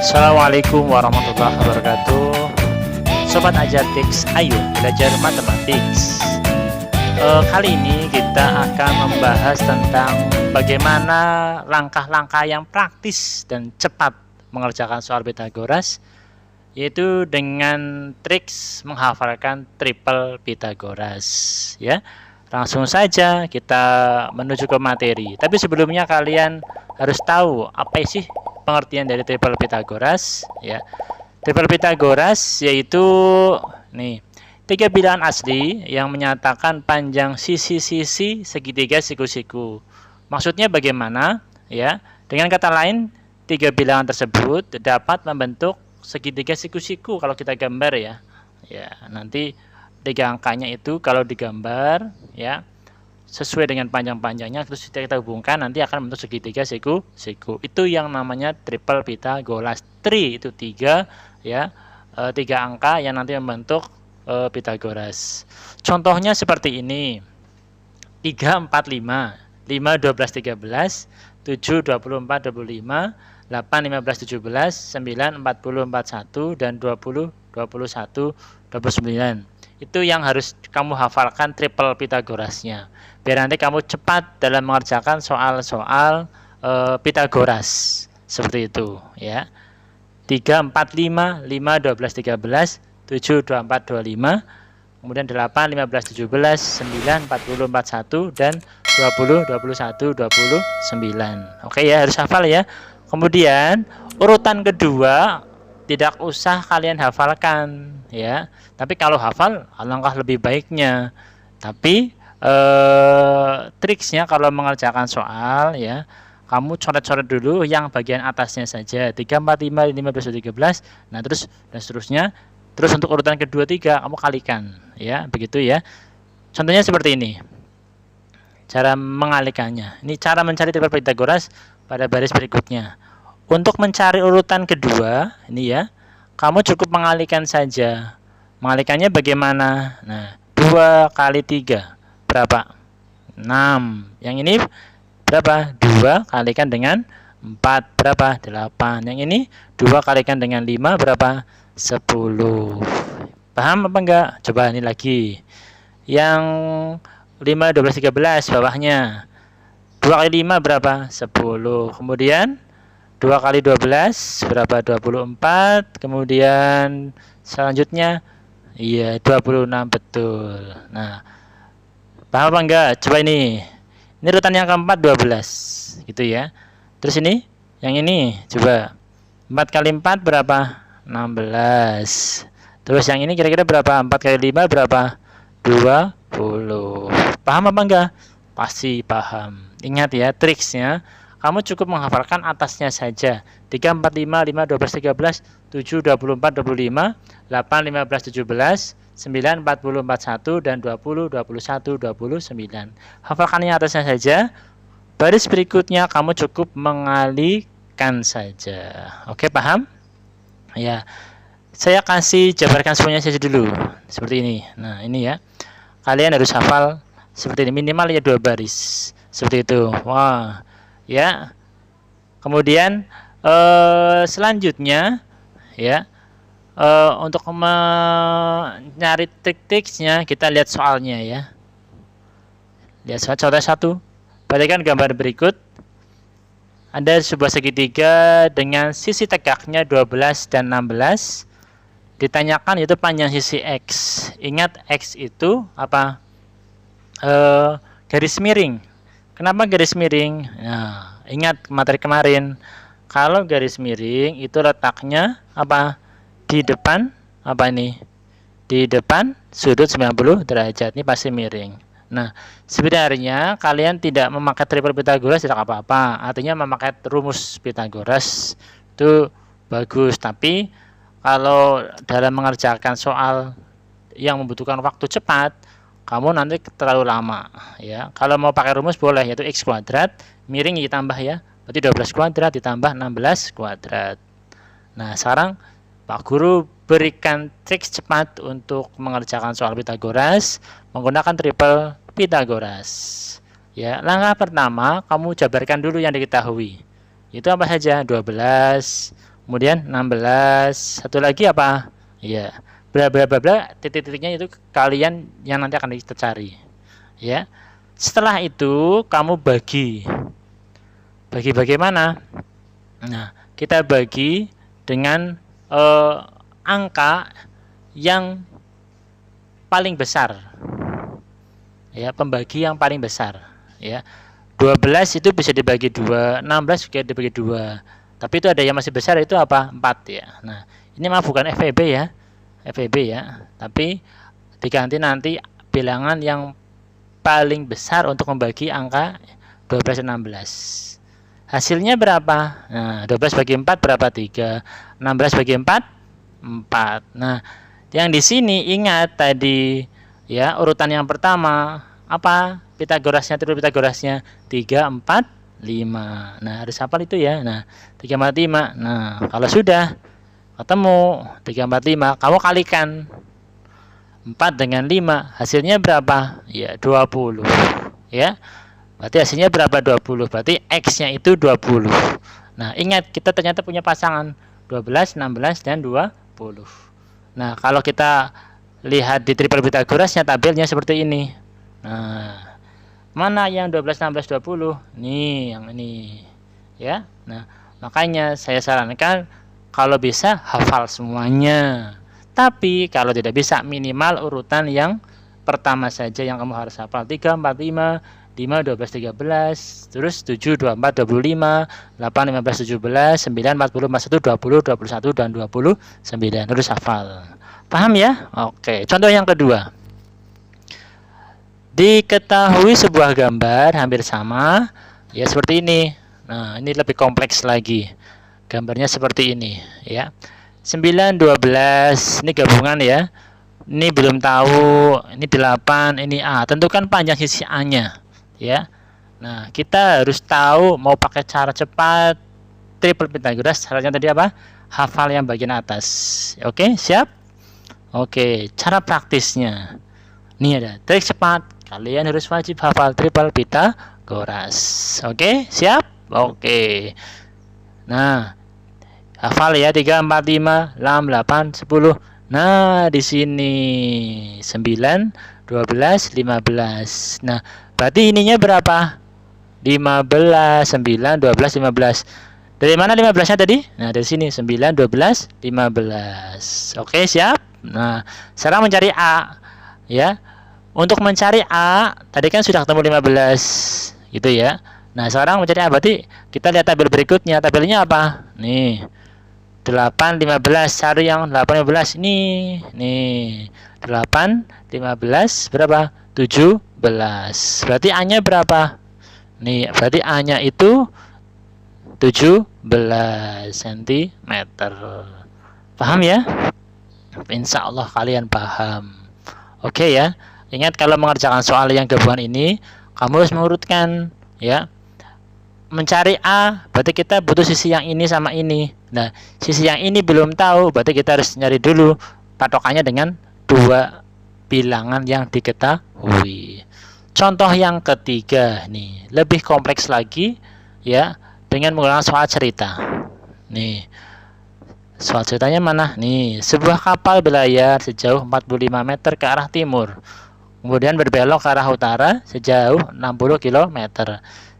Assalamualaikum warahmatullahi wabarakatuh. Sobat Ajartix, ayo belajar matematik. Kali ini kita akan membahas tentang bagaimana langkah-langkah yang praktis dan cepat mengerjakan soal Pitagoras, yaitu dengan triks menghafalkan triple Pitagoras. Ya, langsung saja kita menuju ke materi. Tapi sebelumnya kalian harus tahu apa sih pengertian dari triple Pitagoras. Ya, triple Pitagoras yaitu nih, tiga bilangan asli yang menyatakan panjang sisi-sisi segitiga siku-siku. Maksudnya bagaimana? Ya, dengan kata lain, tiga bilangan tersebut dapat membentuk segitiga siku-siku kalau kita gambar ya. Ya, nanti tiga angkanya itu kalau digambar ya sesuai dengan panjang-panjangnya, terus kita hubungkan, nanti akan membentuk segitiga siku-siku. Itu yang namanya triple Pitagoras. Tri itu tiga ya, tiga angka yang nanti membentuk Pitagoras. Contohnya seperti ini: 3, 4, 5, 5, 12, 13, 7, 24, 25, 8, 15, 17, 9, 40, 41, dan 20, 21, 29. Itu yang harus kamu hafalkan triple Pitagorasnya, biar nanti kamu cepat dalam mengerjakan soal-soal Pitagoras. Seperti itu ya. 3, 4, 5, 5, 12, 13, 7, 24, 25, kemudian 8, 15, 17, 9, 40, 41, dan 20, 21, 29. Oke ya, harus hafal ya. Kemudian urutan kedua tidak usah kalian hafalkan ya, tapi kalau hafal alangkah lebih baiknya. Tapi triksnya kalau mengerjakan soal ya, kamu coret-coret dulu yang bagian atasnya saja, 3, 4, 5, 15, 13, nah terus dan seterusnya. Terus untuk urutan kedua 3 kamu kalikan ya, begitu ya. Contohnya seperti ini cara mengalikannya. Ini cara mencari triple Pitagoras pada baris berikutnya. Untuk mencari urutan kedua ini ya, kamu cukup mengalihkan saja. Mengalihkannya bagaimana? Nah, 2 kali 3 berapa? 6. Yang ini berapa? 2 kalikan dengan 4 berapa? 8. Yang ini 2 kalikan dengan 5 berapa? 10. Paham apa enggak? Coba ini lagi. Yang 5, 12, 13 bawahnya. 2 kali 5 berapa? 10. Kemudian 2 kali 12 berapa? 24. Kemudian selanjutnya iya 26, betul. Nah, paham apa enggak? Coba ini. Ini urutan yang keempat 12 gitu ya. Terus ini yang ini coba 4 kali 4 berapa? 16. Terus yang ini kira-kira berapa? 4 kali 5 berapa? 20. Paham apa enggak? Pasti paham. Ingat ya triksnya, kamu cukup menghafalkan atasnya saja. 3, 4, 5, 5, 12, 13, 7, 24, 25, 8, 15, 17, 9, 40, 41, dan 20, 21, 29. Hafalkan yang atasnya saja. Baris berikutnya kamu cukup mengalihkan saja. Oke, paham? Ya, saya kasih jabarkan semuanya saja dulu. Seperti ini. Nah, ini ya. Kalian harus hafal seperti ini. Minimal ya 2 baris. Seperti itu. Wah. Ya, kemudian selanjutnya ya, untuk mencari trik-triknya kita lihat soalnya ya. Lihat soal contoh 1. Perhatikan gambar berikut. Ada sebuah segitiga dengan sisi tegaknya 12 dan 16. Ditanyakan itu panjang sisi X. Ingat X itu apa? Garis miring. Kenapa garis miring? Nah, ingat materi kemarin. Kalau garis miring itu letaknya apa? Di depan apa ini? Di depan sudut 90 derajat. Ini pasti miring. Nah, sebenarnya kalian tidak memakai triple Pitagoras tidak apa-apa. Artinya memakai rumus Pitagoras itu bagus. Tapi kalau dalam mengerjakan soal yang membutuhkan waktu cepat, kamu nanti terlalu lama ya. Kalau mau pakai rumus boleh, yaitu X kuadrat miring ditambah ya, berarti 12 kuadrat ditambah 16 kuadrat. Nah, sekarang Pak Guru berikan trik cepat untuk mengerjakan soal Pitagoras menggunakan triple Pitagoras ya. Langkah pertama, kamu jabarkan dulu yang diketahui. Itu apa saja? 12, kemudian 16, satu lagi apa? Ya, bla bla bla bla, titik-titiknya itu kalian yang nanti akan kita cari. Ya. Setelah itu kamu bagi bagaimana? Nah, kita bagi dengan angka yang paling besar. Ya, pembagi yang paling besar. Ya, 12 itu bisa dibagi 2, 16 juga dibagi 2. Tapi itu ada yang masih besar, itu apa? 4 ya. Nah, ini mah bukan FEB ya. FEB ya. Tapi diganti nanti bilangan yang paling besar untuk membagi angka 12 dan 16. Hasilnya berapa? Nah, 12 bagi 4 berapa? 3. 16 bagi 4 4. Nah, yang di sini ingat tadi ya, urutan yang pertama apa? Pitagorasnya, triple Pitagorasnya 3 4 5. Nah, harus hafal itu ya. Nah, 3 4 5. Nah, kalau sudah ketemu 3 4 5, kamu kalikan 4 dengan 5, hasilnya berapa? Ya, 20. Ya. Berarti hasilnya berapa? 20. Berarti X-nya itu 20. Nah, ingat kita ternyata punya pasangan 12, 16 dan 20. Nah, kalau kita lihat di triple Pitagorasnya tabelnya seperti ini. Nah, mana yang 12, 16, 20? Nih, yang ini. Ya. Nah, makanya saya sarankan kalau bisa hafal semuanya. Tapi kalau tidak bisa, minimal urutan yang pertama saja yang kamu harus hafal. 3 4 5, 5 12 13, terus 7 24 25, 8 15 17, 9 40 41 20 21 dan 29. Harus hafal. Paham ya? Oke, contoh yang kedua. Diketahui sebuah gambar hampir sama, ya seperti ini. Nah, ini lebih kompleks lagi. Gambarnya seperti ini, ya. 9 12, ini gabungan ya. Ini belum tahu, ini 8, ini A. Tentukan panjang sisi A-nya, ya. Nah, kita harus tahu mau pakai cara cepat triple Pitagoras. Caranya tadi apa? Hafal yang bagian atas. Oke, siap? Oke, cara praktisnya. Ini ada trik cepat. Kalian harus wajib hafal triple Pitagoras. Oke, siap? Oke. Nah, hafal ya 3 4 5 6 8 10. Nah, di sini 9 12 15. Nah, berarti ininya berapa? 15 9 12 15. Dari mana 15-nya tadi? Nah, dari sini 9 12 15. Oke, siap? Nah, sekarang mencari A ya. Untuk mencari A, tadi kan sudah ketemu 15 gitu ya. Nah, sekarang mencari A berarti kita lihat tabel berikutnya. Tabelnya apa? Nih. 8 15, cari yang 8 15. Nih 8 15 berapa? 17. Berarti A-nya berapa? Nih, berarti A-nya itu 17 cm. Paham ya? Insya Allah kalian paham. Oke ya. Ingat kalau mengerjakan soal yang gabungan ini, kamu harus mengurutkan ya. Mencari A, berarti kita butuh sisi yang ini sama ini. Nah, sisi yang ini belum tahu, berarti kita harus nyari dulu patokannya dengan dua bilangan yang diketahui. Contoh yang ketiga nih, lebih kompleks lagi ya, dengan menggunakan soal cerita. Nih, soal ceritanya mana? Nih, sebuah kapal berlayar sejauh 45 meter ke arah timur, kemudian berbelok ke arah utara sejauh 60 km.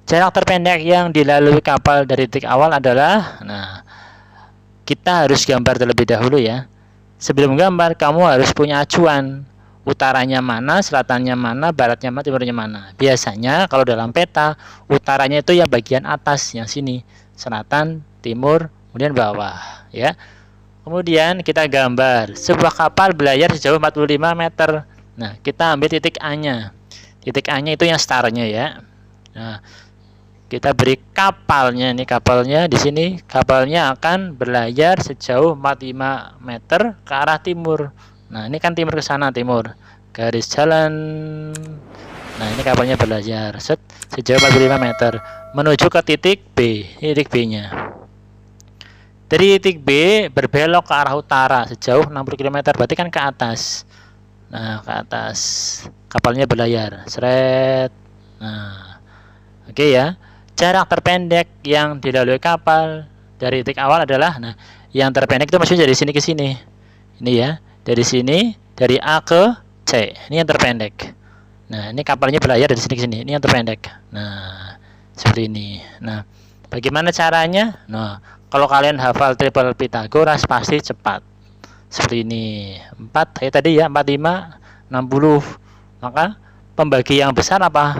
Jarak terpendek yang dilalui kapal dari titik awal adalah, nah, kita harus gambar terlebih dahulu ya. Sebelum gambar, kamu harus punya acuan. Utaranya mana, selatannya mana, baratnya mana, timurnya mana. Biasanya kalau dalam peta, utaranya itu yang bagian atas, yang sini. Selatan, timur, kemudian bawah. Ya. Kemudian kita gambar. Sebuah kapal berlayar sejauh 45 meter. Nah, kita ambil titik A-nya. Titik A-nya itu yang startnya ya. Nah, kita beri kapalnya, nih kapalnya di sini. Kapalnya akan berlayar sejauh 45 meter ke arah timur. Nah, ini kan timur ke sana, timur. Garis jalan. Nah, ini kapalnya berlayar sejauh 45 meter menuju ke titik B. Ini titik B-nya. Dari titik B berbelok ke arah utara sejauh 60 km, berarti kan ke atas. Nah, ke atas. Kapalnya berlayar. Seret. Nah, oke ya. Jarak terpendek yang dilalui kapal dari titik awal adalah, nah, Yang terpendek itu maksudnya dari sini ke sini. Ini ya, dari sini, dari A ke C. Ini yang terpendek. Nah, ini kapalnya berlayar dari sini ke sini. Ini yang terpendek. Nah, seperti ini. Nah, bagaimana caranya? Nah, kalau kalian hafal triple Pythagoras pasti cepat. Seperti ini. 4 kayak tadi ya, 45, 60. Maka pembagi yang besar apa?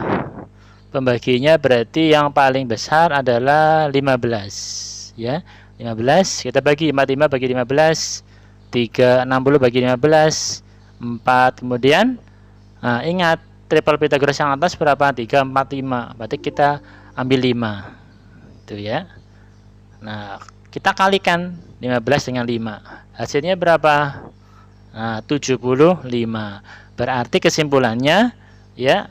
Pembaginya berarti yang paling besar adalah 15 ya. 15 kita bagi 45 bagi 15, 360 bagi 15, 4 kemudian ingat triple Pythagoras yang atas berapa? 3, 4, 5. Berarti kita ambil 5. Itu ya. Nah, kita kalikan 15 dengan 5. Hasilnya berapa? Nah, 75. Berarti kesimpulannya ya,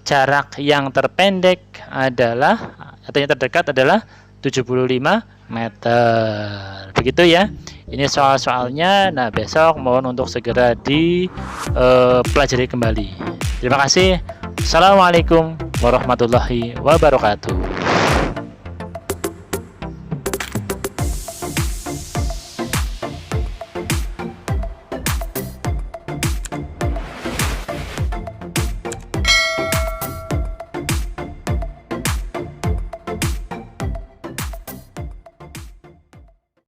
jarak yang terpendek adalah atau yang terdekat adalah 75 meter. Begitu ya. Ini soal-soalnya. Nah, besok mohon untuk segera dipelajari kembali. Terima kasih. Assalamualaikum warahmatullahi wabarakatuh.